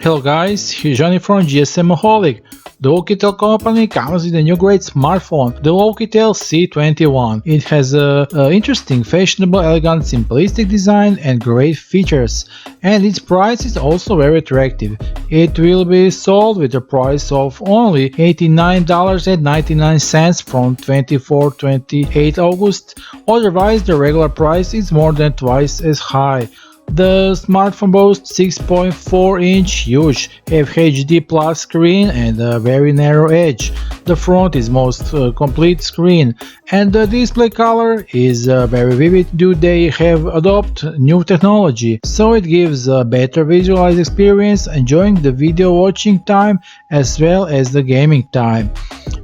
Hello guys, here's Johnny from GSMaholic. The OUKITEL company comes with a new great smartphone, the OUKITEL C21. It has a interesting, fashionable, elegant, simplistic design and great features, and its price is also very attractive. It will be sold with a price of only $89.99 from 24-28 August, otherwise the regular price is more than twice as high. The smartphone boasts 6.4-inch huge FHD Plus screen and a very narrow edge. The front is most complete screen, and the display color is very vivid due they have adopted new technology, so it gives a better visualized experience enjoying the video watching time as well as the gaming time.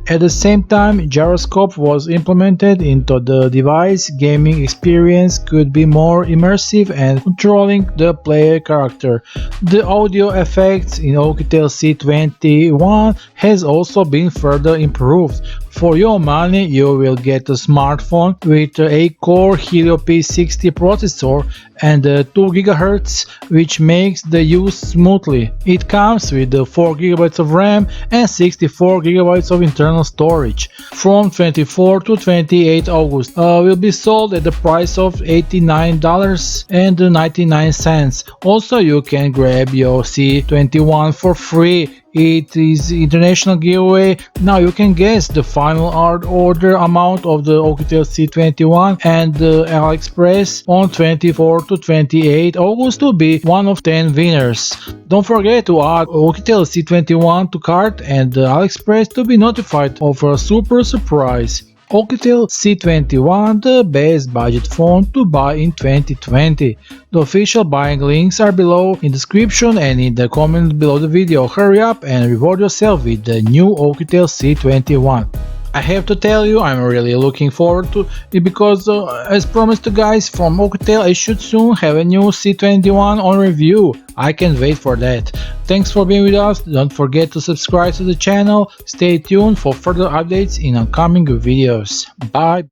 At the same time, gyroscope was implemented into the device. Gaming experience could be more immersive and controlling the player character. The audio effects in OUKITEL C21 has also been further improved. For your money, you will get a smartphone with a 8-core Helio P60 processor and 2 GHz, which makes the use smoothly. It comes with 4 GB of RAM and 64 GB of internal storage. From 24 to 28 August, will be sold at the price of $89.99. Also, you can grab your C21 for free. It is international giveaway. Now you can guess the final order amount of the OUKITEL C21 and the Aliexpress on 24 to 28 August to be one of 10 winners. Don't forget to add OUKITEL C21 to cart and the Aliexpress to be notified of a super surprise. OUKITEL C21, the best budget phone to buy in 2020. The official buying links are below in the description and in the comments below the video. Hurry up and reward yourself with the new OUKITEL C21. I have to tell you, I'm really looking forward to it because as promised to guys from OUKITEL, I should soon have a new C21 on review. I can't wait for that. Thanks for being with us. Don't forget to subscribe to the channel. Stay tuned for further updates in upcoming videos. Bye.